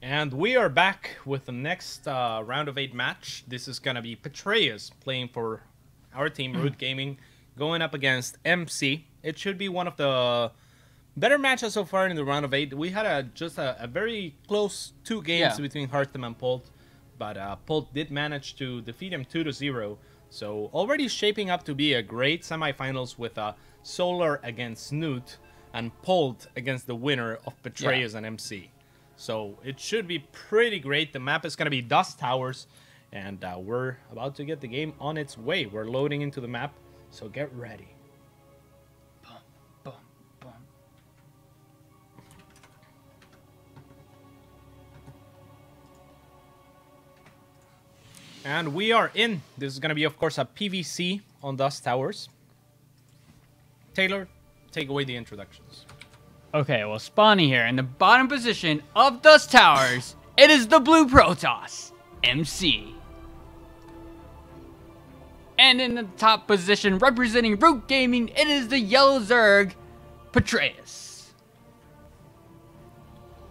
And we are back with the next round of 8 match. This is going to be Petraeus playing for our team, Ro8 Gaming, going up against MC. It should be one of the better matches so far in the round of 8. We had just a very close 2 games between Harassment and Polt, but Polt did manage to defeat him 2-0. So already shaping up to be a great semifinals with Solar against Snoot and Polt against the winner of Petraeus and MC. So it should be pretty great. The map is going to be Dust Towers, and we're about to get the game on its way. We're loading into the map, so get ready. Boom, boom, boom. And we are in. This is going to be, of course, a PvC on Dust Towers. Taylor, take away the introductions. Okay, well, spawning here in the bottom position of Dust Towers, it is the blue Protoss, MC. And in the top position, representing Ro8 Gaming, it is the yellow Zerg, Petraeus.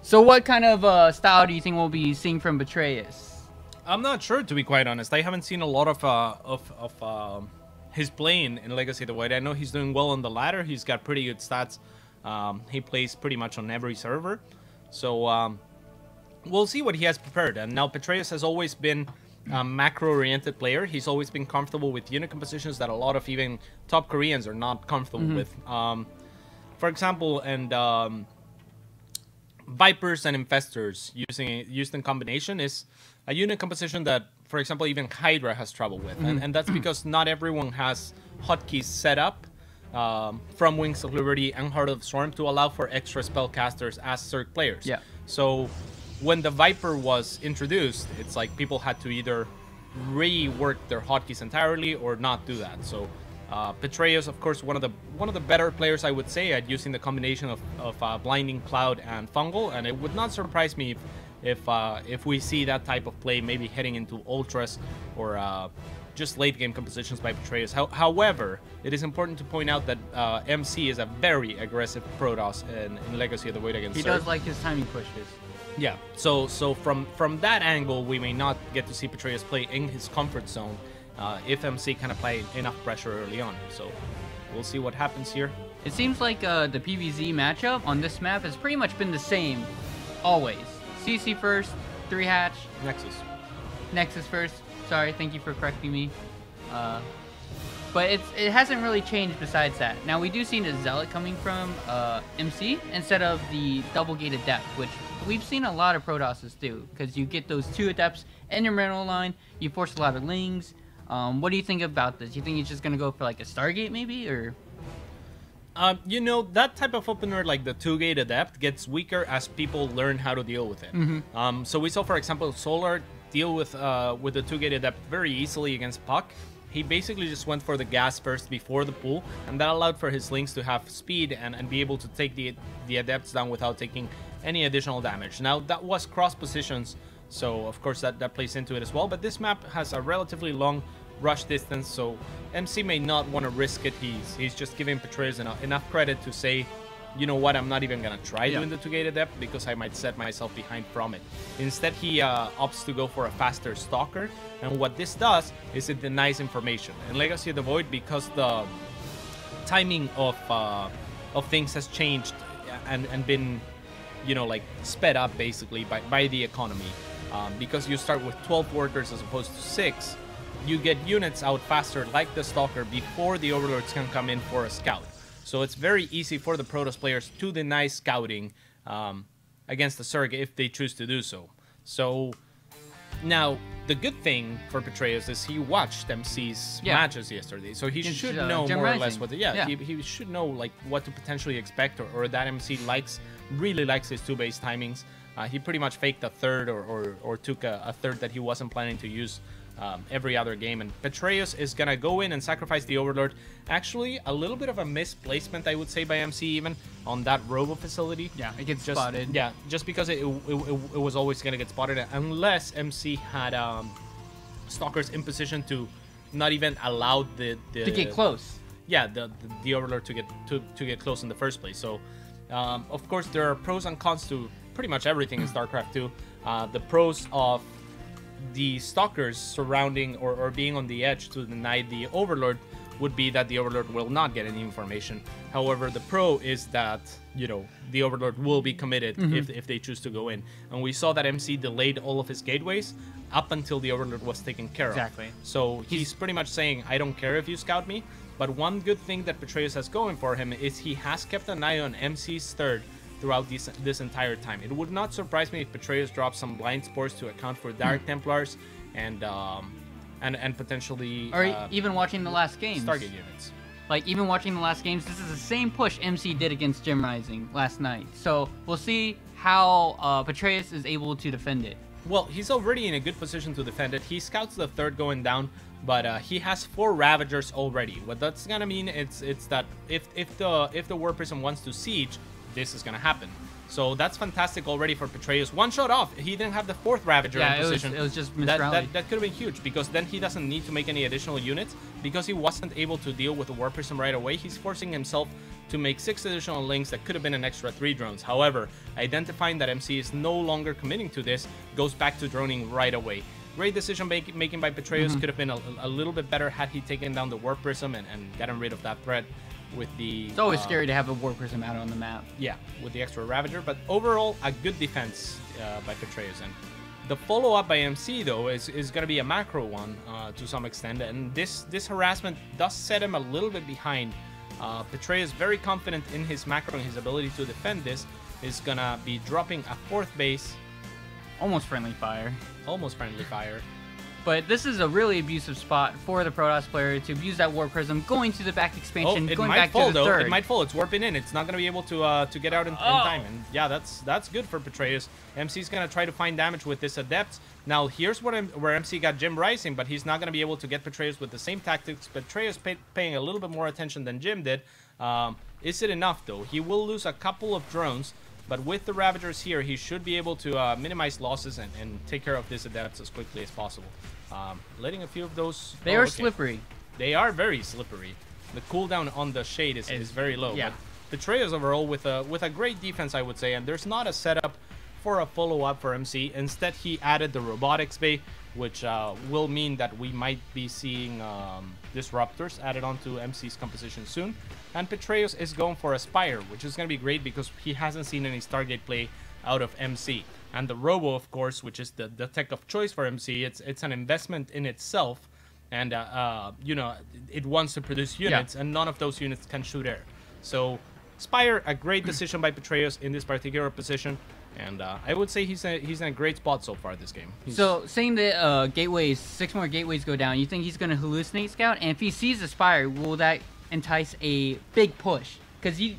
So what kind of style do you think we'll be seeing from Petraeus? I'm not sure, to be quite honest. I haven't seen a lot of his playing in Legacy of the Void. I know he's doing well on the ladder. He's got pretty good stats. He plays pretty much on every server. So we'll see what he has prepared. And now Petraeus has always been a macro-oriented player. He's always been comfortable with unit compositions that a lot of even top Koreans are not comfortable with. For example, and Vipers and Infestors used in combination is a unit composition that, for example, even Hydra has trouble with. And that's because not everyone has hotkeys set up from Wings of Liberty and Heart of the Storm to allow for extra spellcasters as Zerg players. Yeah. So when the Viper was introduced, it's like people had to either rework their hotkeys entirely or not do that. So Petraeus, of course, one of the better players, I would say, at using the combination of Blinding Cloud and Fungal, and it would not surprise me if we see that type of play maybe heading into Ultras or just late game compositions by Petraeus. However, it is important to point out that MC is a very aggressive Protoss in Legacy of the Void against He Zerg. does like his timing pushes. Yeah, so from that angle, we may not get to see Petraeus play in his comfort zone if MC can apply enough pressure early on. So we'll see what happens here. It seems like the PvZ matchup on this map has pretty much been the same always. CC first, 3-hatch. Nexus first. Sorry, thank you for correcting me. But it hasn't really changed besides that. Now, we do see a Zealot coming from MC instead of the double-gate Adept, which we've seen a lot of Protosses do, because you get those 2 Adepts in your middle line, you force a lot of Lings. What do you think about this? You think he's just going to go for like a Stargate maybe, or...? You know, that type of opener, like the 2-gate Adept, gets weaker as people learn how to deal with it. So we saw, for example, Solar deal with the 2-gate Adept very easily against Puck. He basically just went for the gas first before the pull, and that allowed for his Lings to have speed and be able to take the Adepts down without taking any additional damage. Now, that was cross positions, so of course that plays into it as well, but this map has a relatively long rush distance, so MC may not want to risk it. He's just giving Petraeus enough credit to say, you know what, I'm not even going to try doing the 2-gate Adept because I might set myself behind from it. Instead, he opts to go for a faster Stalker, and what this does is it denies information. In Legacy of the Void, because the timing of things has changed and been, you know, like sped up basically by the economy, because you start with 12 workers as opposed to 6, you get units out faster like the Stalker before the Overlords can come in for a scout. So it's very easy for the Protoss players to deny scouting against the Zerg if they choose to do so. So now the good thing for Petraeus is he watched MC's matches yesterday, so he should know more or less what. He should know like what to potentially expect, or that MC really likes his 2-base timings. He pretty much faked a third or took a third that he wasn't planning to use every other game, and Petraeus is gonna go in and sacrifice the Overlord. Actually, a little bit of a misplacement, I would say, by MC even on that Robo facility. Yeah, it gets spotted. Yeah, just because it was always gonna get spotted unless MC had Stalkers in position to not even allow the to get close. Yeah, the Overlord to get close in the first place. So, of course, there are pros and cons to pretty much everything in StarCraft 2. the pros of the stalkers surrounding or being on the edge to deny the Overlord would be that the Overlord will not get any information. However, the pro is that, you know, the Overlord will be committed if they choose to go in. And we saw that MC delayed all of his gateways up until the Overlord was taken care of. Exactly. So he's pretty much saying, I don't care if you scout me. But one good thing that Petraeus has going for him is he has kept an eye on MC's third throughout this entire time. It would not surprise me if Petraeus drops some blind spores to account for Direct Templars and potentially or even watching the last games. Stargate units. Like even watching the last games, this is the same push MC did against Gem Rising last night. So we'll see how Petraeus is able to defend it. Well, he's already in a good position to defend it. He scouts the third going down, but he has 4 Ravagers already. What that's gonna mean it's that if the War Prism wants to siege, this is gonna happen. So that's fantastic already for Petraeus. One shot off. He didn't have the 4th Ravager in position. It was just that could have been huge, because then he doesn't need to make any additional units. Because he wasn't able to deal with the War Prism right away, he's forcing himself to make 6 additional links that could have been an extra 3 drones. However, identifying that MC is no longer committing to this, goes back to droning right away. Great decision making by Petraeus. Could have been a little bit better had he taken down the War Prism and gotten rid of that threat. With the, it's always scary to have a War Prism out on the map. Yeah, with the extra Ravager, but overall a good defense by Petraeus. And the follow-up by MC though is going to be a macro one to some extent, and this harassment does set him a little bit behind. Petraeus, very confident in his macro and his ability to defend this, is gonna be dropping a 4th base. Almost friendly fire. Almost friendly fire. But this is a really abusive spot for the Protoss player to abuse that War Prism, going to the back expansion, going back to the third. It might fall. It's warping in. It's not going to be able to get out in time. And yeah, that's good for Petraeus. MC's going to try to find damage with this Adept. Now, here's where MC got Jim Rising, but he's not going to be able to get Petraeus with the same tactics. Petraeus paying a little bit more attention than Jim did. Is it enough, though? He will lose a couple of drones. But with the Ravagers here, he should be able to minimize losses and take care of this Adepts as quickly as possible. Letting a few of those... They are slippery. They are very slippery. The cooldown on the Shade is very low. Yeah. But Petraeus overall with a great defense, I would say. And there's not a setup for a follow-up for MC. Instead, he added the Robotics Bay, which will mean that we might be seeing Disruptors added onto MC's composition soon. And Petraeus is going for a Spire, which is going to be great because he hasn't seen any Stargate play out of MC. And the Robo, of course, which is the tech of choice for MC, it's an investment in itself. And, you know, it wants to produce units, and none of those units can shoot air. So, Spire, a great decision by Petraeus in this particular position. And I would say he's in a great spot so far this game. So, saying that gateways, 6 more gateways go down, you think he's going to hallucinate Scout? And if he sees the Spire, will that entice a big push? Because he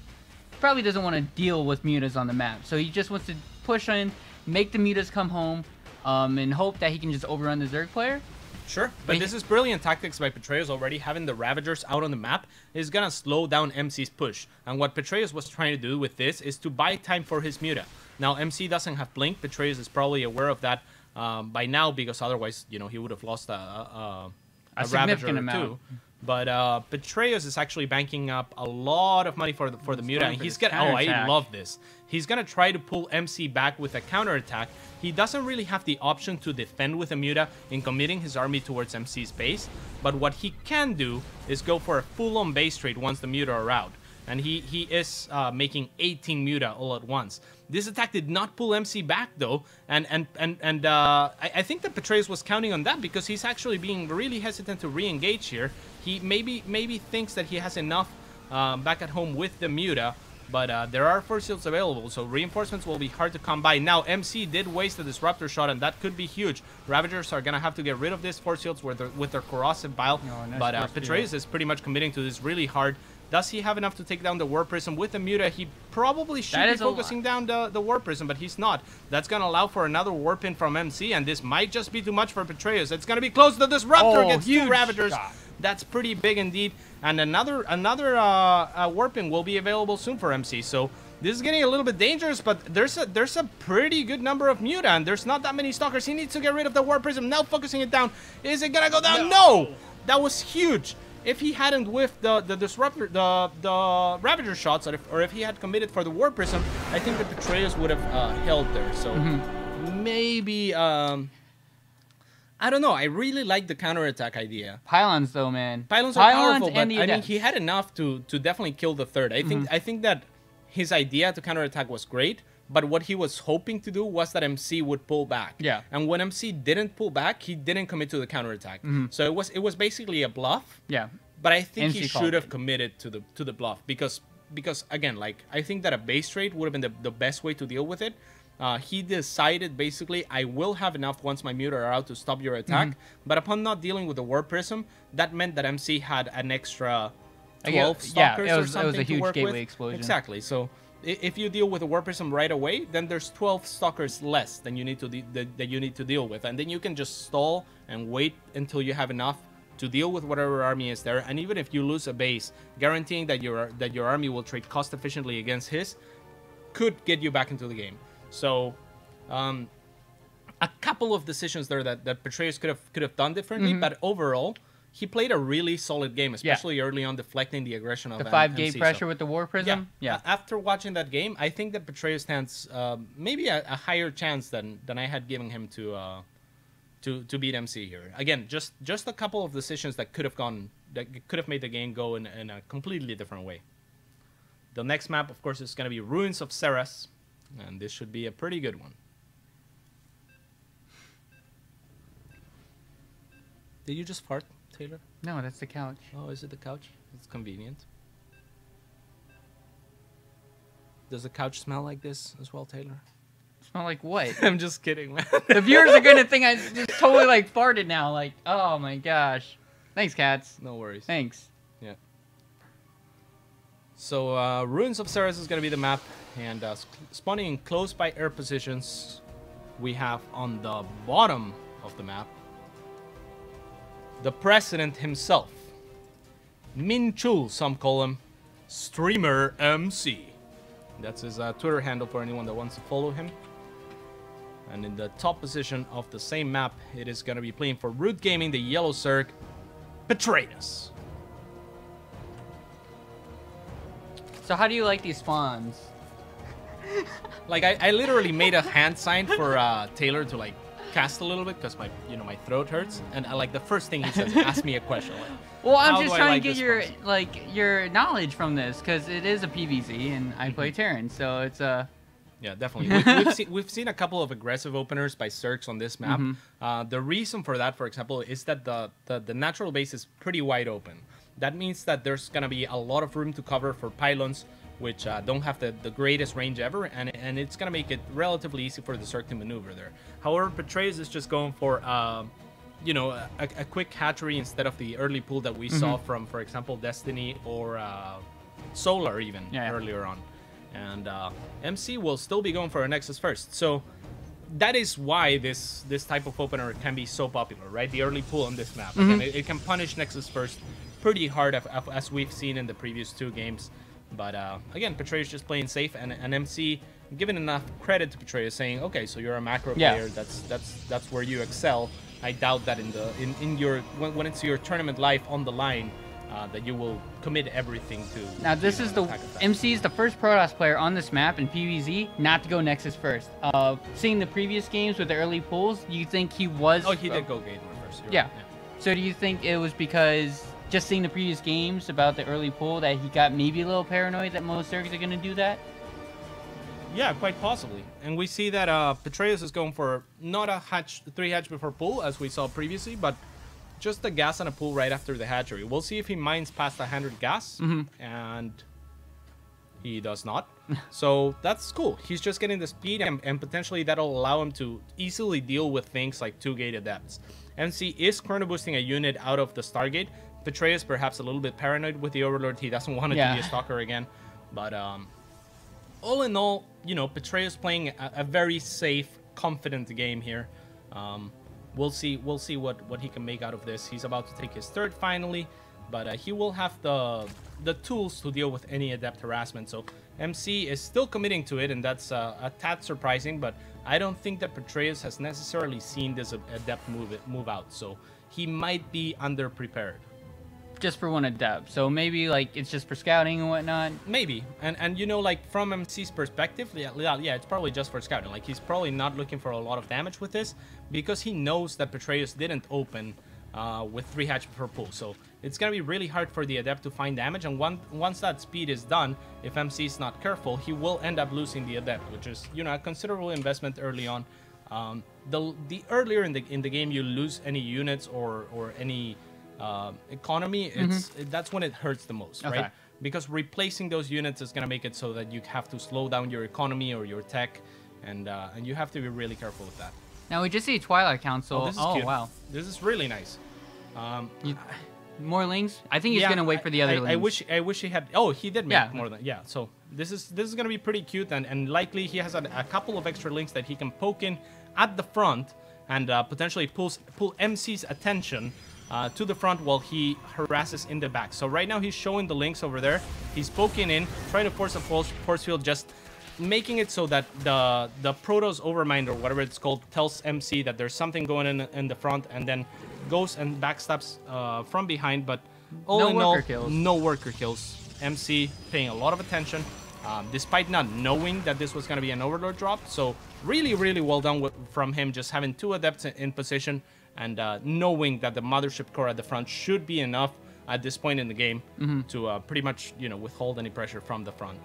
probably doesn't want to deal with mutas on the map. So he just wants to push in, make the mutas come home, and hope that he can just overrun the Zerg player. Sure, but this is brilliant tactics by Petraeus already. Having the Ravagers out on the map is going to slow down MC's push. And what Petraeus was trying to do with this is to buy time for his muta. Now, MC doesn't have Blink. Petraeus is probably aware of that by now, because otherwise, you know, he would have lost a Ravager or two. But Petraeus is actually banking up a lot of money for the muta, and he's gonna. Oh, I love this. He's gonna try to pull MC back with a counterattack. He doesn't really have the option to defend with a muta in committing his army towards MC's base. But what he can do is go for a full-on base trade once the muta are out, and he is making 18 muta all at once. This attack did not pull MC back though, and I think that Petraeus was counting on that, because he's actually being really hesitant to re-engage here. He maybe thinks that he has enough back at home with the muta, but there are force shields available, so reinforcements will be hard to come by. Now, MC did waste a Disruptor shot, and that could be huge. Ravagers are gonna have to get rid of this force shields with their corrosive bile, but Petraeus is pretty much committing to this really hard. Does he have enough to take down the War Prism with the muta? He probably should be focusing down the War Prism, but he's not. That's going to allow for another Warp in from MC, and this might just be too much for Petraeus. It's going to be close. The Disruptor gets 2 Ravagers. That's pretty big indeed. And another Warp in will be available soon for MC. So this is getting a little bit dangerous, but there's a pretty good number of muta, and there's not that many Stalkers. He needs to get rid of the War Prism. Now focusing it down. Is it going to go down? No! That was huge. If he hadn't whiffed the Disruptor, the Ravager shots, or if he had committed for the War Prism, I think that Petraeus would have held there. So maybe I don't know. I really like the counterattack idea. Pylons, though, man. Pylons are powerful, but I mean, he had enough to definitely kill the third. I think that his idea to counterattack was great, but what he was hoping to do was that MC would pull back. Yeah. And when MC didn't pull back, he didn't commit to the counterattack. So it was basically a bluff. Yeah. But I think MC he should have committed to the bluff because again, like I think that a base trade would have been the best way to deal with it. He decided basically, I will have enough once my mute are out to stop your attack. But upon not dealing with the War Prism, that meant that MC had an extra 12 stalkers or something. It was a huge gateway with. explosion. Exactly. So if you deal with the War Prism right away, then there's 12 stalkers less than you need to that you need to deal with, and then you can just stall and wait until you have enough to deal with whatever army is there. And even if you lose a base, guaranteeing that your army will trade cost efficiently against his could get you back into the game. So, a couple of decisions there that Petraeus could have done differently, but overall, he played a really solid game, especially early on, deflecting the aggression of the 5-gate pressure with the War Prism. Yeah. After watching that game, I think that Petraeus stands maybe a higher chance than I had given him to beat MC here. Again, just a couple of decisions that could have made the game go in a completely different way. The next map, of course, is going to be Ruins of Seras. And this should be a pretty good one. Did you just fart, Taylor? No, that's the couch. Oh, is it the couch? It's convenient. Does the couch smell like this as well, Taylor? Smell like what? I'm just kidding, man. The viewers are going to think I just totally like farted now. Like, oh my gosh. Thanks, cats. No worries. Thanks. Yeah. So, Ruins of Seras is going to be the map. And spawning in close by air positions, we have on the bottom of the map the president himself, Min Chul, some call him, Streamer MC. That's his Twitter handle for anyone that wants to follow him. And in the top position of the same map, it is going to be playing for Root Gaming, the Yellow Zerg, Petraeus. So how do you like these spawns? Like I literally made a hand sign for Taylor to like cast a little bit because my throat hurts, and like the first thing he says, ask me a question. Like, well, I'm just trying to get your knowledge from this because it is a PvZ and I play Terran, so it's a yeah, definitely. We've seen a couple of aggressive openers by Zergs on this map. The reason for that, for example, is that the natural base is pretty wide open. That means that there's gonna be a lot of room to cover for pylons, which don't have the greatest range ever, and it's going to make it relatively easy for the Zerg to maneuver there. However, Petraeus is just going for, a quick hatchery instead of the early pull that we saw from, for example, Destiny or Solar even earlier on. And MC will still be going for a Nexus first. So that is why this type of opener can be so popular, right? The early pull on this map. Again, it can punish Nexus first pretty hard, as we've seen in the previous 2 games. But again, Petraeus just playing safe, and MC giving enough credit to Petraeus, saying, "Okay, so you're a macro player. That's where you excel. I doubt that in your when it's your tournament life on the line, that you will commit everything to." Now this is MC is the first Protoss player on this map in PvZ not to go Nexus first. Seeing the previous games with the early pulls, you think he was? Oh, he did go Gateway first. Yeah. So do you think it was because just seeing the previous games about the early pull that he got maybe a little paranoid that most Zergs are going to do that? Yeah, quite possibly. And we see that Petraeus is going for not a 3 hatch before pull, as we saw previously, but just the gas and a pull right after the hatchery. We'll see if he mines past 100 gas, and he does not. So that's cool. He's just getting the speed, and potentially that'll allow him to easily deal with things like 2-gate adepts. MC is chrono boosting a unit out of the Stargate. Petraeus perhaps a little bit paranoid with the Overlord. He doesn't want it to be a stalker again. But all in all, Petraeus playing a very safe, confident game here. We'll see what he can make out of this. He's about to take his third finally, but he will have the tools to deal with any adept harassment. So MC is still committing to it, and that's a tad surprising, but I don't think that Petraeus has necessarily seen this adept move out. So he might be underprepared. just for one adept. So maybe like it's just for scouting and whatnot. Maybe, and you know, like from MC's perspective, yeah, it's probably just for scouting. Like he's probably not looking for a lot of damage with this because he knows that Petraeus didn't open with 3 hatch per pool. So it's gonna be really hard for the adept to find damage. And once that speed is done, if MC is not careful, he will end up losing the adept, which is, you know, a considerable investment early on. The earlier in the game you lose any units or any economy, that's when it hurts the most, right? Because replacing those units is gonna make it so that you have to slow down your economy or your tech, and you have to be really careful with that. Now we just see Twilight Council. Oh, this is cute. Wow, this is really nice. More links? I think he's gonna wait for the other links. I wish he had. Oh, he did make more than. Yeah, so this is gonna be pretty cute, and likely he has a couple of extra links that he can poke in at the front and potentially pull MC's attention to the front while he harasses in the back. So right now he's showing the links over there. He's poking in, trying to force a force field, just making it so that the Protoss Overmind or whatever it's called tells MC that there's something going in the front, and then goes and backstabs from behind. But all in all, no worker kills. MC paying a lot of attention, despite not knowing that this was going to be an Overlord drop. So really, really well done from him, just having 2 adepts in position and knowing that the Mothership core at the front should be enough at this point in the game to pretty much, you know, withhold any pressure from the front.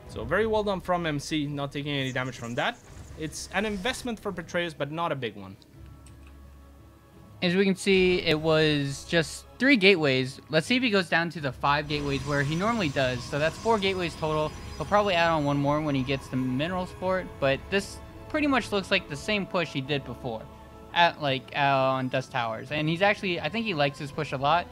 So very well done from MC, not taking any damage from that. It's an investment for Petraeus, but not a big one. As we can see, it was just 3 gateways. Let's see if he goes down to the 5 gateways where he normally does. So that's 4 gateways total. He'll probably add on 1 more when he gets the minerals for it. But this pretty much looks like the same push he did before, on Dust Towers. And he's actually, I think he likes his push a lot.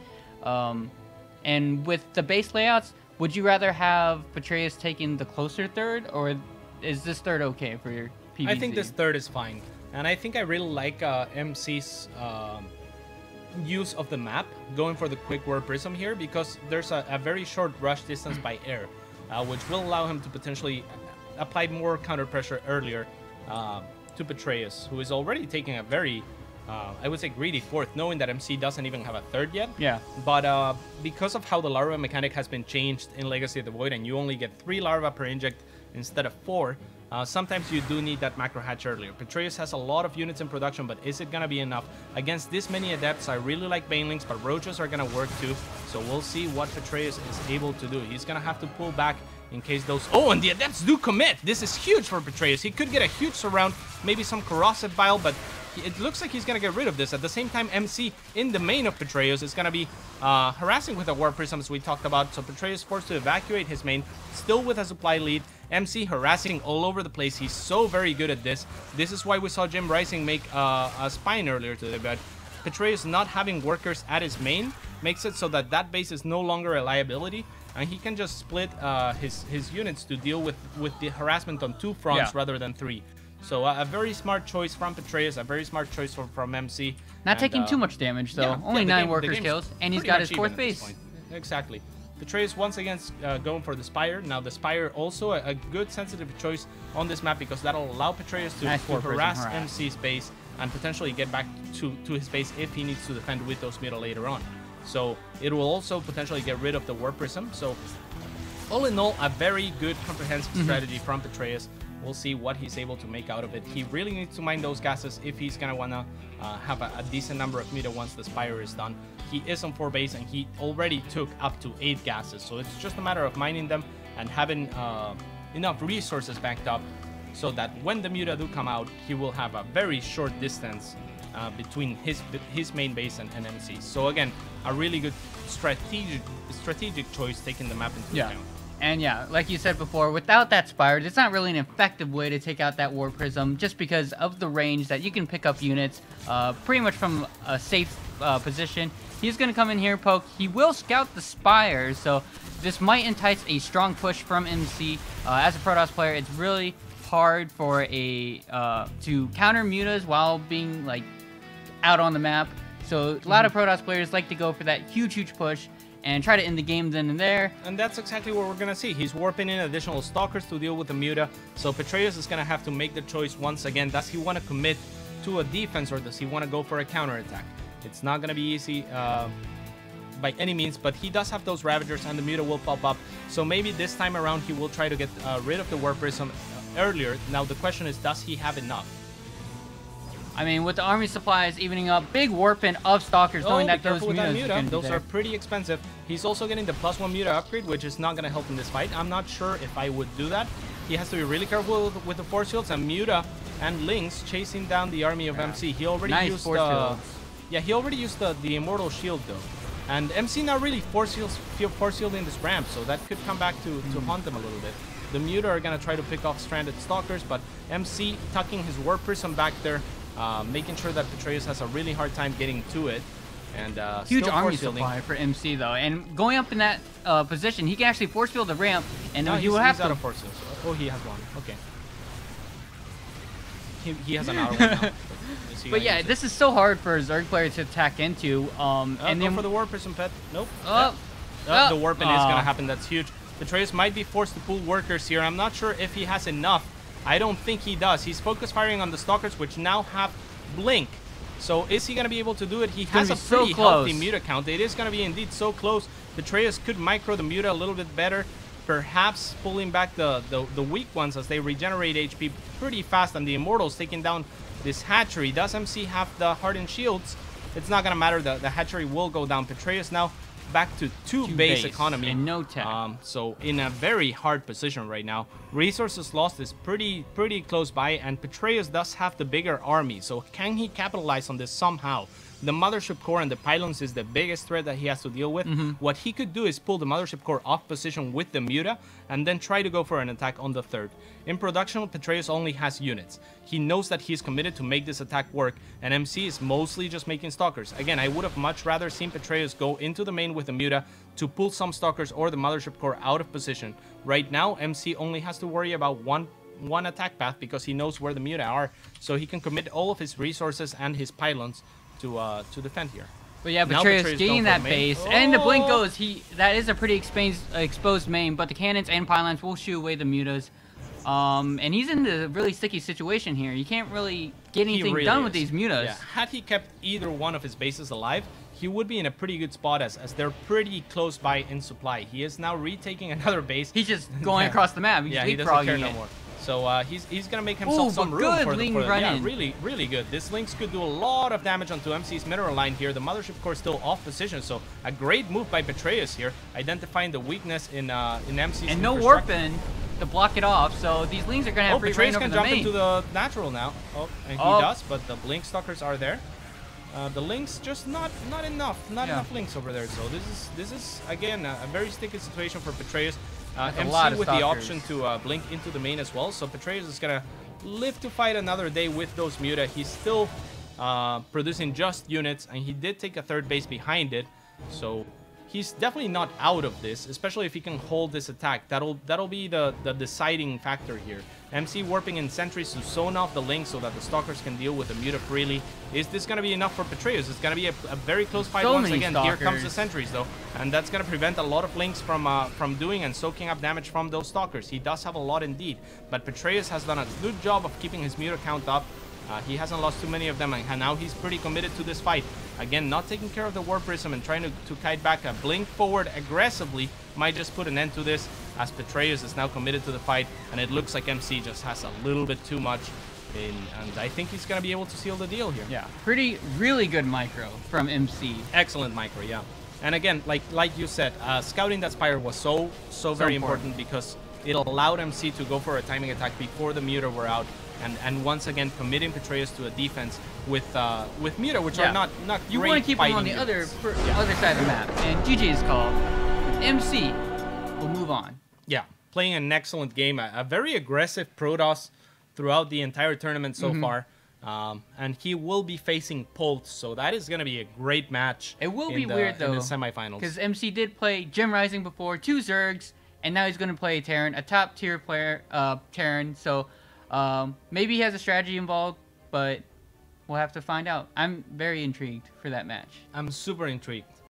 And with the base layouts, would you rather have Petraeus taking the closer third, or is this third okay for your PvZ? I think this third is fine. And I think I really like MC's use of the map, going for the quick warp prism here, because there's a very short rush distance by air, which will allow him to potentially apply more counter pressure earlier to Petraeus, who is already taking a very, I would say, greedy fourth, knowing that MC doesn't even have a third yet. Yeah. But because of how the larva mechanic has been changed in Legacy of the Void, and you only get 3 larva per inject instead of 4, sometimes you do need that macro hatch earlier. Petraeus has a lot of units in production, but is it going to be enough? Against this many adepts, I really like Banelings, but Roaches are going to work too. So we'll see what Petraeus is able to do. He's going to have to pull back in case those... Oh, and the adepts do commit! This is huge for Petraeus. He could get a huge surround, maybe some corrosive bile, but it looks like he's going to get rid of this. At the same time, MC in the main of Petraeus is going to be harassing with a Warp Prism, as we talked about. So Petraeus forced to evacuate his main, still with a supply lead. MC harassing all over the place. He's so very good at this. This is why we saw Jim Rising make a Spine earlier today, but Petraeus not having workers at his main makes it so that that base is no longer a liability, and he can just split his units to deal with the harassment on 2 fronts rather than 3. So a very smart choice from Petraeus, a very smart choice from MC. Not taking too much damage, though. Only 9 workers kills, and he's got his 4th base. Exactly. Petraeus once again going for the Spire. Now the Spire also a good sensitive choice on this map, because that'll allow Petraeus to harass MC's base and potentially get back to his base if he needs to defend with those Muta later on. So it will also potentially get rid of the Warp Prism. So all in all, a very good comprehensive strategy from Petraeus. We'll see what he's able to make out of it. He really needs to mine those gases if he's going to want to have a decent number of Muta once the Spire is done. He is on 4 base, and he already took up to 8 gases. So it's just a matter of mining them and having enough resources backed up so that when the Muta do come out, he will have a very short distance between his main base and MC. So again, a really good strategic choice, taking the map into account. And yeah, like you said before, without that Spire, it's not really an effective way to take out that Warp Prism, just because of the range that you can pick up units pretty much from a safe position. He's going to come in here, poke. He will scout the Spire, so this might entice a strong push from MC. As a Protoss player, it's really hard for to counter Mutas while being like out on the map. So a lot of Protoss players like to go for that huge push and try to end the game then and there. And that's exactly what we're going to see. He's warping in additional Stalkers to deal with the Muta. So Petraeus is going to have to make the choice once again. Does he want to commit to a defense, or does he want to go for a counterattack? It's not going to be easy. by any means, but he does have those Ravagers, and the Muta will pop up. So maybe this time around he will try to get rid of the Warp Prism earlier. Now the question is, does he have enough? I mean, with the army supplies evening up, big warping of Stalkers, knowing that those Mutas those are pretty expensive. He's also getting the +1 Muta upgrade, which is not going to help in this fight. I'm not sure if I would do that. He has to be really careful with the Force Fields, and Muta and Lynx chasing down the army of MC. He already used he already used the Immortal Shield though. And MC now really force shielding this ramp, so that could come back to haunt them a little bit. The Muta are going to try to pick off stranded Stalkers, but MC tucking his Warp Prism back there, making sure that Petraeus has a really hard time getting to it. And huge still army supply for MC though, and going up in that position, he can actually force field the ramp, and he will have to. Out of force fields. Oh, he has one. Okay. He has another one now. But yeah, this is so hard for a Zerg player to attack into. And then for the Warp Prism pet. Nope. The warping is gonna happen. That's huge. Petraeus might be forced to pull workers here. I'm not sure if he has enough. I don't think he does. He's focus firing on the Stalkers, which now have Blink. So is he going to be able to do it? He has a pretty healthy Muta count. It is going to be indeed so close. Petraeus could micro the Muta a little bit better, perhaps pulling back the weak ones as they regenerate HP pretty fast, and the Immortals taking down this hatchery. Does MC have the hardened shields? It's not going to matter. The hatchery will go down. Petraeus now back to 2 base economy and no tech. So in a very hard position right now. Resources lost is pretty close by, and Petraeus does have the bigger army. So can he capitalize on this somehow? The Mothership Core and the Pylons is the biggest threat that he has to deal with. What he could do is pull the Mothership Core off position with the Muta and then try to go for an attack on the 3rd. In production, Petraeus only has units. He knows that he's committed to make this attack work, and MC is mostly just making Stalkers. Again, I would have much rather seen Petraeus go into the main with the Muta to pull some Stalkers or the Mothership Core out of position. Right now, MC only has to worry about one attack path because he knows where the Muta are, so he can commit all of his resources and his Pylons to defend here. But yeah, Petraeus gaining that base, and the Blink goes. That is a pretty exposed main, but the cannons and pylons will shoot away the Mutas. And he's in a really sticky situation here. You can't really get anything done with these Mutas. Yeah. Had he kept either one of his bases alive, he would be in a pretty good spot as they're pretty close by in supply. He is now retaking another base. He's just going across the map. He's he doesn't care no more. So he's gonna make himself some room for the yeah, really good. This Lynx could do a lot of damage onto MC's mineral line here. The Mothership Core still off position, so a great move by Petraeus here, identifying the weakness in MC's and no warping to block it off. So these Lynx are gonna have free reign over the main. Petraeus can jump into the natural now. Oh, and he does, but the Blink Stalkers are there. The Lynx just not enough Lynx over there. So this is again a very sticky situation for Petraeus. MC with the option to blink into the main as well, so Petraeus is gonna live to fight another day with those Muta. He's still producing just units, and he did take a 3rd base behind it, so he's definitely not out of this, especially if he can hold this attack. That'll be the deciding factor here. MC warping in sentries to zone off the Lynx so that the Stalkers can deal with the Muta freely. Is this going to be enough for Petraeus? It's going to be a very close fight once again. Here comes the sentries though, and that's going to prevent a lot of Lynx from doing and soaking up damage from those Stalkers. He does have a lot indeed, but Petraeus has done a good job of keeping his Muta count up. He hasn't lost too many of them, and now he's pretty committed to this fight. Again, not taking care of the Warp Prism and trying to kite back a Blink forward aggressively might just put an end to this, as Petraeus is now committed to the fight, and it looks like MC just has a little bit too much, and I think he's going to be able to seal the deal here. Yeah, really good micro from MC. Excellent micro, yeah. And again, like you said, scouting that Spire was so very important because it allowed MC to go for a timing attack before the Muta were out. And once again, committing Petraeus to a defense with Muta, which are not you great want to keep him on the units. other side of the map. And GG's call. MC will move on. Yeah, playing an excellent game. A very aggressive Protoss throughout the entire tournament so far. And he will be facing Pult, so that is going to be a great match. It will be weird, though, in the semifinals. because MC did play Gem Rising before, 2 Zergs, and now he's going to play Terran, a top-tier player, Terran. So maybe he has a strategy involved, but we'll have to find out. I'm very intrigued for that match. I'm super intrigued.